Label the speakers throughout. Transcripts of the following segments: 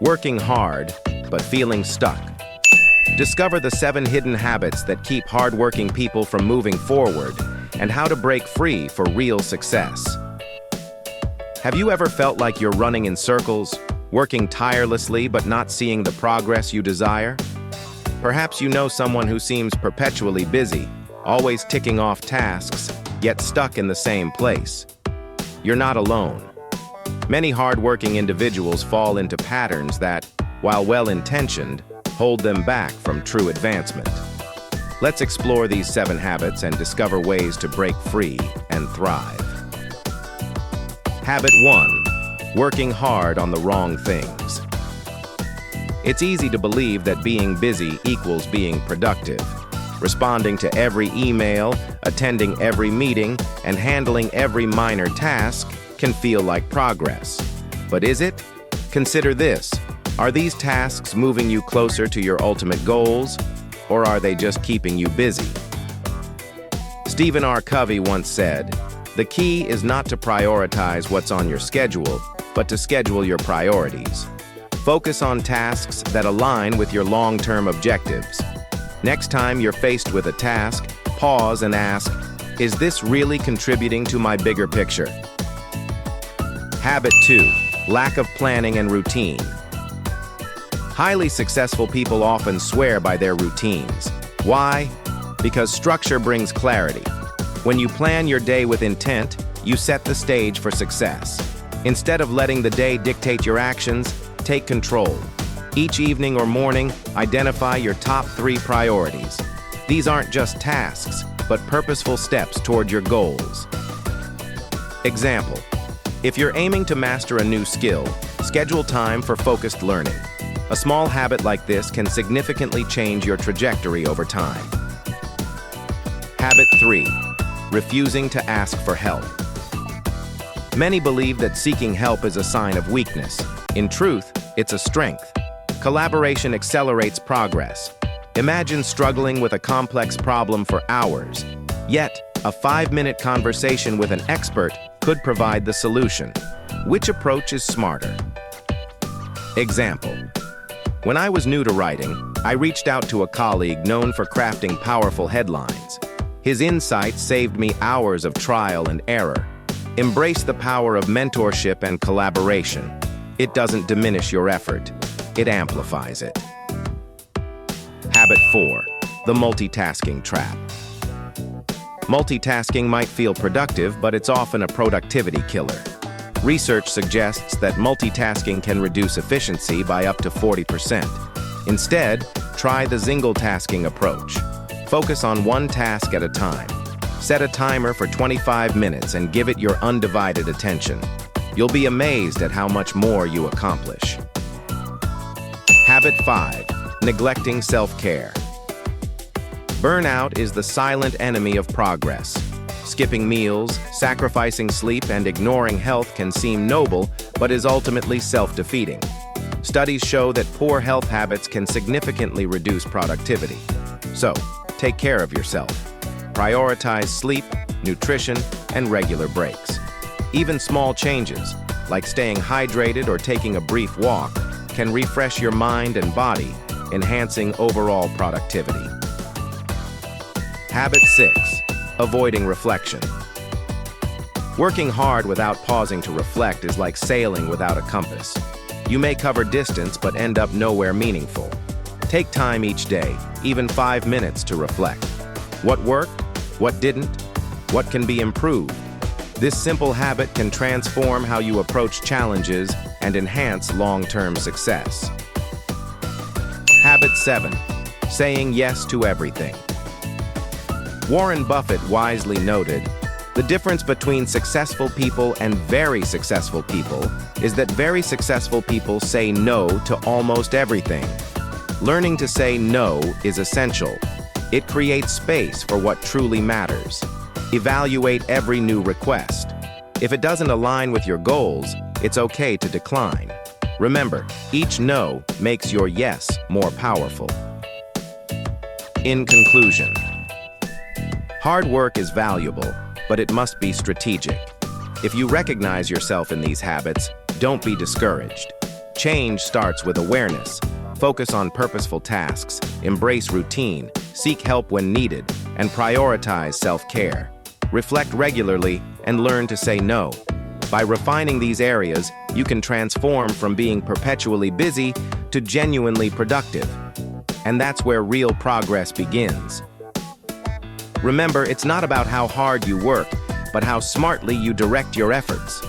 Speaker 1: Working hard, but feeling stuck. Discover the 7 hidden habits that keep hardworking people from moving forward and how to break free for real success. Have you ever felt like you're running in circles, working tirelessly but not seeing the progress you desire? Perhaps you know someone who seems perpetually busy, always ticking off tasks, yet stuck in the same place. You're not alone. Many hardworking individuals fall into patterns that, while well-intentioned, hold them back from true advancement. Let's explore these 7 habits and discover ways to break free and thrive. Habit 1. Working hard on the wrong things. It's easy to believe that being busy equals being productive. Responding to every email, attending every meeting, and handling every minor task can feel like progress. But is it? Consider this. Are these tasks moving you closer to your ultimate goals, or are they just keeping you busy? Stephen R. Covey once said, "The key is not to prioritize what's on your schedule, but to schedule your priorities." Focus on tasks that align with your long-term objectives. Next time you're faced with a task, pause and ask, is this really contributing to my bigger picture? Habit 2. Lack of planning and routine. Highly successful people often swear by their routines. Why? Because structure brings clarity. When you plan your day with intent, you set the stage for success. Instead of letting the day dictate your actions, take control. Each evening or morning, identify your top 3 priorities. These aren't just tasks, but purposeful steps toward your goals. Example: if you're aiming to master a new skill, schedule time for focused learning. A small habit like this can significantly change your trajectory over time. Habit 3. Refusing to ask for help. Many believe that seeking help is a sign of weakness. In truth, it's a strength. Collaboration accelerates progress. Imagine struggling with a complex problem for hours. Yet, a 5-minute conversation with an expert could provide the solution. Which approach is smarter? Example: when I was new to writing, I reached out to a colleague known for crafting powerful headlines. His insights saved me hours of trial and error. Embrace the power of mentorship and collaboration. It doesn't diminish your effort. It amplifies it. Habit 4. The multitasking trap. Multitasking might feel productive, but it's often a productivity killer. Research suggests that multitasking can reduce efficiency by up to 40%. Instead, try the single-tasking approach. Focus on one task at a time. Set a timer for 25 minutes and give it your undivided attention. You'll be amazed at how much more you accomplish. Habit 5. Neglecting self-care. Burnout is the silent enemy of progress. Skipping meals, sacrificing sleep, and ignoring health can seem noble, but is ultimately self-defeating. Studies show that poor health habits can significantly reduce productivity. So, take care of yourself. Prioritize sleep, nutrition, and regular breaks. Even small changes, like staying hydrated or taking a brief walk, can refresh your mind and body, enhancing overall productivity. Habit 6. Avoiding reflection. Working hard without pausing to reflect is like sailing without a compass. You may cover distance but end up nowhere meaningful. Take time each day, even 5 minutes, to reflect. What worked? What didn't? What can be improved? This simple habit can transform how you approach challenges and enhance long-term success. Habit 7. Saying yes to everything. Warren Buffett wisely noted, "The difference between successful people and very successful people is that very successful people say no to almost everything." Learning to say no is essential. It creates space for what truly matters. Evaluate every new request. If it doesn't align with your goals, it's okay to decline. Remember, each no makes your yes more powerful. In conclusion, hard work is valuable, but it must be strategic. If you recognize yourself in these habits, don't be discouraged. Change starts with awareness. Focus on purposeful tasks, embrace routine, seek help when needed, and prioritize self-care. Reflect regularly and learn to say no. By refining these areas, you can transform from being perpetually busy to genuinely productive. And that's where real progress begins. Remember, it's not about how hard you work, but how smartly you direct your efforts.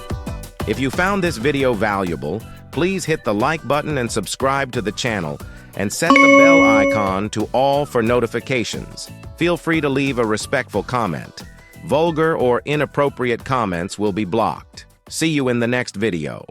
Speaker 1: If you found this video valuable, please hit the like button and subscribe to the channel, and set the bell icon to all for notifications. Feel free to leave a respectful comment. Vulgar or inappropriate comments will be blocked. See you in the next video.